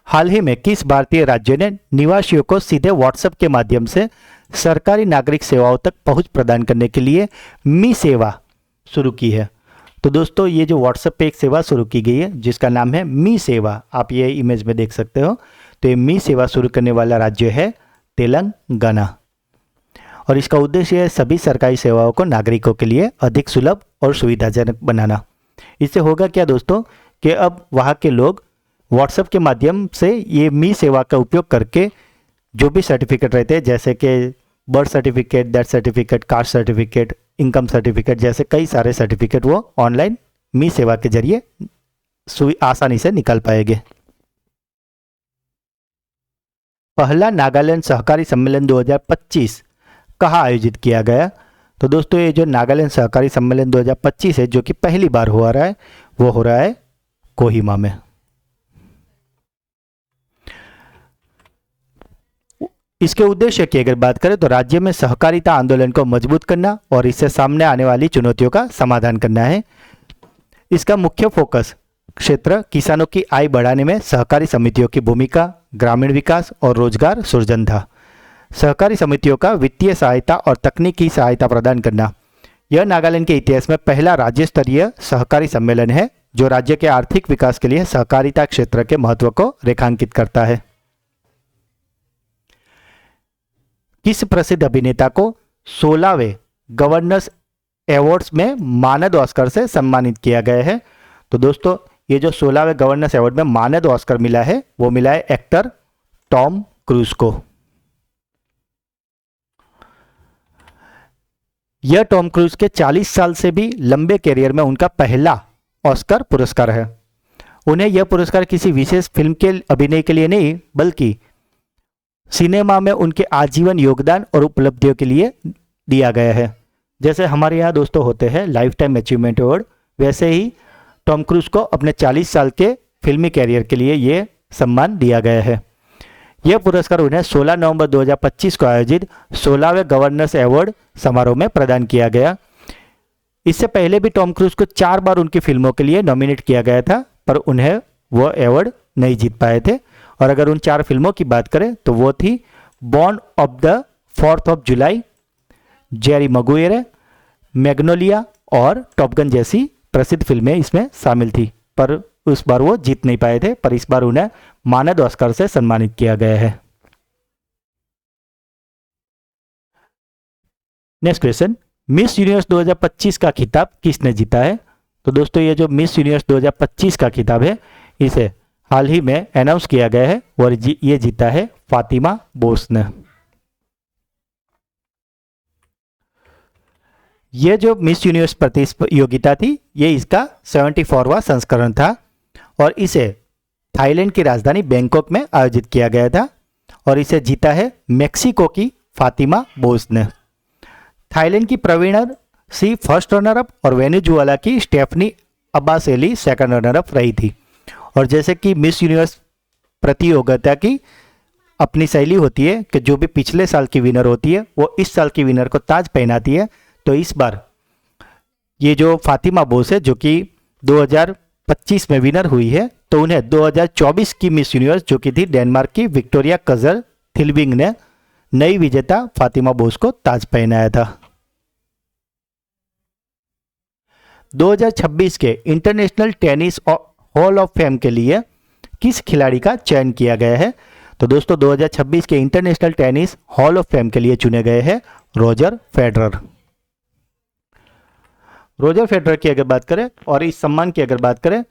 हाल ही में किस भारतीय राज्य ने निवासियों को सीधे व्हाट्सएप के माध्यम से सरकारी नागरिक सेवाओं तक पहुंच प्रदान करने के लिए मी सेवा शुरू की है? तो दोस्तों, ये जो व्हाट्सएप पे एक सेवा शुरू की गई है जिसका नाम है मी सेवा, आप ये इमेज में देख सकते हो। तो ये मी सेवा शुरू करने वाला राज्य है तेलंगाना। और इसका उद्देश्य है सभी सरकारी सेवाओं को नागरिकों के लिए अधिक सुलभ और सुविधाजनक बनाना। इससे होगा क्या दोस्तों कि अब वहाँ के लोग व्हाट्सएप के माध्यम से ये मी सेवा का उपयोग करके जो भी सर्टिफिकेट रहते हैं, जैसे कि birth certificate, death certificate, caste certificate, income certificate जैसे कई सारे सर्टिफिकेट वो ऑनलाइन मी सेवा के जरिए आसानी से निकाल पाएंगे। पहला नागालैंड सहकारी सम्मेलन 2025 कहाँ आयोजित किया गया? तो दोस्तों ये जो नागालैंड सहकारी सम्मेलन 2025 है, जो कि पहली बार हो रहा है, वो हो रहा है कोहिमा में। इसके उद्देश्य की अगर बात करें तो राज्य में सहकारिता आंदोलन को मजबूत करना और इससे सामने आने वाली चुनौतियों का समाधान करना है। इसका मुख्य फोकस क्षेत्र किसानों की आय बढ़ाने में सहकारी समितियों की भूमिका, ग्रामीण विकास और रोजगार सृजन था। सहकारी समितियों का वित्तीय सहायता और तकनीकी सहायता प्रदान करना। यह नागालैंड के इतिहास में पहला राज्य स्तरीय सहकारी सम्मेलन है जो राज्य के आर्थिक विकास के लिए सहकारिता क्षेत्र के महत्व को रेखांकित करता है। किस प्रसिद्ध अभिनेता को 16वें गवर्नर्स अवार्ड्स में मानद ऑस्कर से सम्मानित किया गया है? तो दोस्तों ये जो 16वें गवर्नर्स अवार्ड में मानद ऑस्कर मिला है वो मिला है एक्टर टॉम क्रूज को। यह टॉम क्रूज के 40 साल से भी लंबे कैरियर में उनका पहला ऑस्कर पुरस्कार है। उन्हें यह पुरस्कार किसी विशेष फिल्म के अभिनय के लिए नहीं बल्कि सिनेमा में उनके आजीवन योगदान और उपलब्धियों के लिए दिया गया है। जैसे हमारे यहाँ दोस्तों होते हैं लाइफ टाइम अचीवमेंट अवार्ड, वैसे ही टॉम क्रूज को अपने 40 साल के फिल्मी कैरियर के लिए ये सम्मान दिया गया है। यह पुरस्कार उन्हें 16 नवंबर 2025 को आयोजित 16वें गवर्नर्स अवार्ड समारोह में प्रदान किया गया। इससे पहले भी टॉम क्रूज को 4 बार उनकी फिल्मों के लिए नॉमिनेट किया गया था, पर उन्हें वो अवार्ड नहीं जीत पाए थे। और अगर उन 4 फिल्मों की बात करें तो वो थी born of the 4th of July, Jerry Maguire, Magnolia और टॉप गन जैसी प्रसिद्ध फिल्में इसमें शामिल थी, पर उस बार वो जीत नहीं पाए थे। पर इस बार उन्हें मानद ऑस्कर से सम्मानित किया गया है। नेक्स्ट क्वेश्चन, मिस यूनिवर्स 2025 का खिताब किसने जीता है? तो दोस्तों ये जो मिस यूनिवर्स 2025 का खिताब है इसे हाल ही में अनाउंस किया गया है और ये जीता है फातिमा बोस ने। ये जो मिस यूनिवर्स प्रतियोगिता थी ये इसका 74वां संस्करण था और इसे थाईलैंड की राजधानी बैंकॉक में आयोजित किया गया था और इसे जीता है मेक्सिको की फातिमा बोस ने। थाईलैंड की प्रवीणर सी फर्स्ट रनर अप और वेनेजुएला की स्टेफनी अब्बासेली सेकंड रनर अप रही थी। और जैसे कि मिस यूनिवर्स प्रतियोगिता की अपनी शैली होती है कि जो भी पिछले साल की विनर होती है वो इस साल की विनर को ताज पहनाती है, तो इस बार ये जो फातिमा बोस है जो कि 2025 में विनर हुई है, तो उन्हें 2024 की मिस यूनिवर्स जो कि थी डेनमार्क की विक्टोरिया कजर थिलबिंग ने नई विजेता फातिमा बोस को ताज पहनाया था। 2026 के international tennis hall of fame के लिए किस खिलाड़ी का चयन किया गया है? तो दोस्तों 2026 के international tennis hall of fame के लिए चुने गए हैं रोजर फेडरर। रोजर फेडरर की अगर बात करें और इस सम्मान की अगर बात करें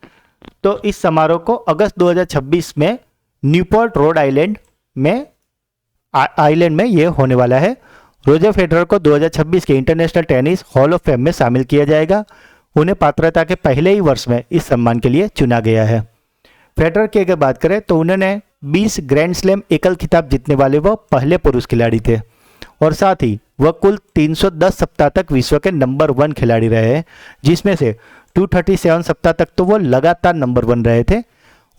तो इस समारोह को अगस्त 2026 में न्यूपोर्ट रोड आइलैंड में ये होने वाला है। रोजर फेडरर को 2026 के international tennis hall of fame में शामिल किया जाएगा। उन्हें पात्रता के पहले ही वर्ष में इस सम्मान के लिए चुना गया है। फेडरर की अगर बात करें तो उन्होंने 20 ग्रैंड स्लैम एकल खिताब जीतने वाले वह पहले पुरुष खिलाड़ी थे और साथ ही वह कुल 310 सप्ताह तक विश्व के नंबर 1 खिलाड़ी रहे हैं, जिसमें से 237 सप्ताह तक तो वो लगातार नंबर 1 रहे थे।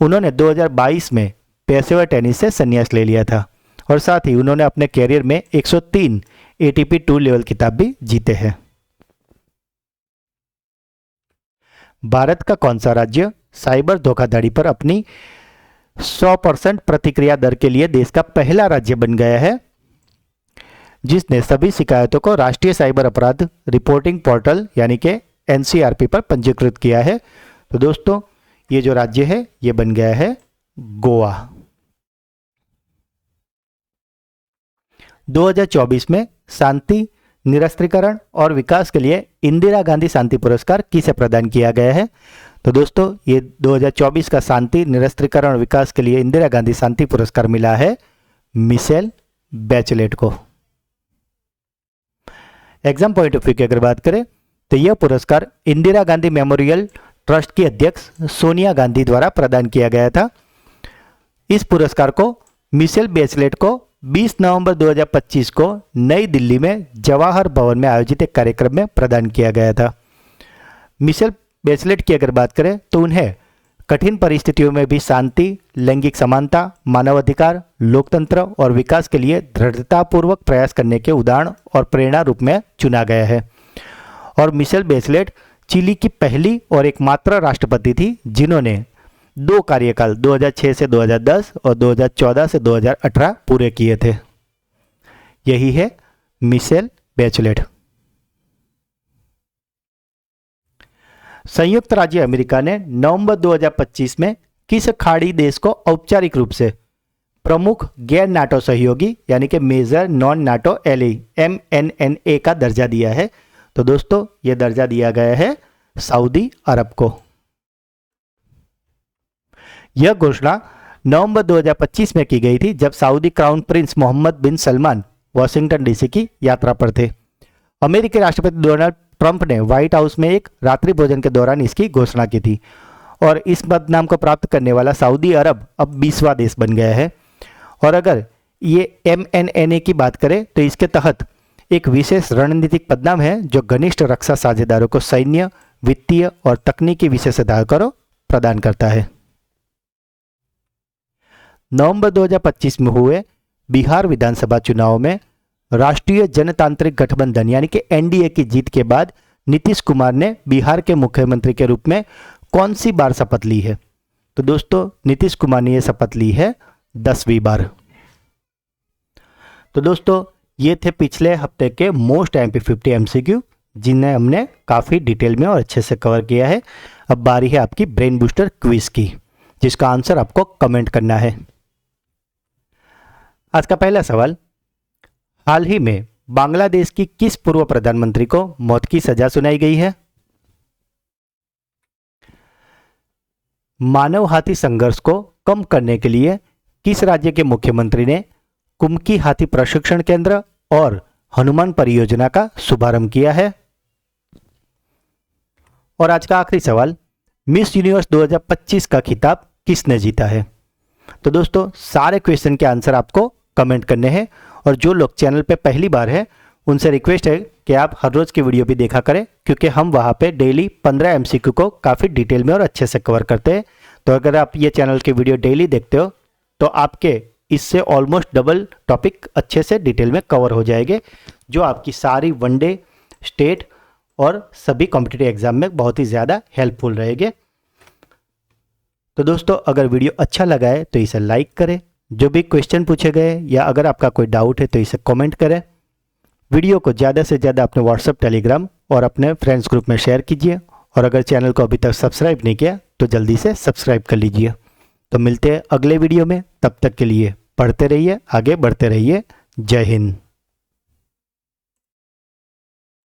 उन्होंने 2022 में पेशेवर टेनिस से संन्यास ले लिया था और साथ ही उन्होंने अपने कैरियर में 103 ATP टूर लेवल खिताब भी जीते हैं। भारत का कौन सा राज्य साइबर धोखाधड़ी पर अपनी 100% प्रतिक्रिया दर के लिए देश का पहला राज्य बन गया है, जिसने सभी शिकायतों को राष्ट्रीय साइबर अपराध रिपोर्टिंग पोर्टल यानी कि NCRP पर पंजीकृत किया है? तो दोस्तों ये जो राज्य है ये बन गया है गोवा। 2024 में शांति, निरस्त्रीकरण और विकास के लिए इंदिरा गांधी शांति पुरस्कार किसे प्रदान किया गया है? तो दोस्तों ये 2024 का शांति, निरस्त्रीकरण और विकास के लिए इंदिरा गांधी शांति पुरस्कार मिला है मिशेल बैचलेट को। एग्जाम पॉइंट ऑफ व्यू की अगर बात करें तो यह पुरस्कार इंदिरा गांधी मेमोरियल ट्रस्ट की अध्यक्ष सोनिया गांधी द्वारा प्रदान किया गया था। इस पुरस्कार को मिशेल बैचलेट को 20 नवंबर 2025 को नई दिल्ली में जवाहर भवन में आयोजित एक कार्यक्रम में प्रदान किया गया था। मिशेल बैचलेट की अगर बात करें तो उन्हें कठिन परिस्थितियों में भी शांति, लैंगिक समानता, मानवाधिकार, लोकतंत्र और विकास के लिए दृढ़तापूर्वक प्रयास करने के उदाहरण और प्रेरणा रूप में चुना गया है। और मिशेल बैचलेट चिली की पहली और एकमात्र राष्ट्रपति थी जिन्होंने 2 कार्यकाल 2006 से 2010 और 2014 से 2018 पूरे किए थे। यही है मिशेल बैचलेट। संयुक्त राज्य अमेरिका ने नवंबर 2025 में किस खाड़ी देश को औपचारिक रूप से प्रमुख गैर नाटो सहयोगी यानी कि major non NATO ally MNNA का दर्जा दिया है? तो दोस्तों यह दर्जा दिया गया है सऊदी अरब को। यह घोषणा नवंबर 2025 में की गई थी जब सऊदी क्राउन प्रिंस मोहम्मद बिन सलमान वाशिंगटन डीसी की यात्रा पर थे। अमेरिकी राष्ट्रपति डोनाल्ड ट्रंप ने व्हाइट हाउस में एक रात्रि भोजन के दौरान इसकी घोषणा की थी और इस पदनाम को प्राप्त करने वाला सऊदी अरब अब 20वां देश बन गया है। और अगर ये MNNA की बात करें तो इसके तहत एक विशेष रणनीतिक पदनाम है जो घनिष्ठ रक्षा साझेदारों को सैन्य, वित्तीय और तकनीकी विशेषाधिकार को प्रदान करता है। नवंबर 2025 में हुए बिहार विधानसभा चुनाव में राष्ट्रीय जनतांत्रिक गठबंधन यानी कि NDA की जीत के बाद नीतीश कुमार ने बिहार के मुख्यमंत्री के रूप में कौन सी बार शपथ ली है? तो दोस्तों नीतीश कुमार ने यह शपथ ली है 10वीं बार। तो दोस्तों ये थे पिछले हफ्ते के मोस्ट MP50 MCQ जिन्हें हमने काफ़ी डिटेल में और अच्छे से कवर किया है। अब बारी है आपकी ब्रेन बूस्टर क्विज की जिसका आंसर आपको कमेंट करना है। आज का पहला सवाल, हाल ही में बांग्लादेश की किस पूर्व प्रधानमंत्री को मौत की सजा सुनाई गई है? मानव हाथी संघर्ष को कम करने के लिए किस राज्य के मुख्यमंत्री ने कुमकी हाथी प्रशिक्षण केंद्र और हनुमान परियोजना का शुभारंभ किया है? और आज का आखिरी सवाल, मिस यूनिवर्स 2025 का खिताब किसने जीता है? तो दोस्तों सारे क्वेश्चन के आंसर आपको कमेंट करने हैं और जो लोग चैनल पे पहली बार है उनसे रिक्वेस्ट है कि आप हर रोज की वीडियो भी देखा करें क्योंकि हम वहाँ पे डेली 15 MCQ को काफ़ी डिटेल में और अच्छे से कवर करते हैं। तो अगर आप ये चैनल की वीडियो डेली देखते हो तो आपके इससे ऑलमोस्ट डबल टॉपिक अच्छे से डिटेल में कवर हो जाएंगे जो आपकी सारी वनडे, स्टेट और सभी कॉम्पिटिटिव एग्जाम में बहुत ही ज़्यादा हेल्पफुल रहेंगे। तो दोस्तों अगर वीडियो अच्छा लगा है तो इसे लाइक करें, जो भी क्वेश्चन पूछे गए या अगर आपका कोई डाउट है तो इसे कमेंट करें। वीडियो को ज़्यादा से ज़्यादा अपने व्हाट्सएप, टेलीग्राम और अपने फ्रेंड्स ग्रुप में शेयर कीजिए और अगर चैनल को अभी तक सब्सक्राइब नहीं किया तो जल्दी से सब्सक्राइब कर लीजिए। तो मिलते हैं अगले वीडियो में, तब तक के लिए पढ़ते रहिए, आगे बढ़ते रहिए। जय हिंद।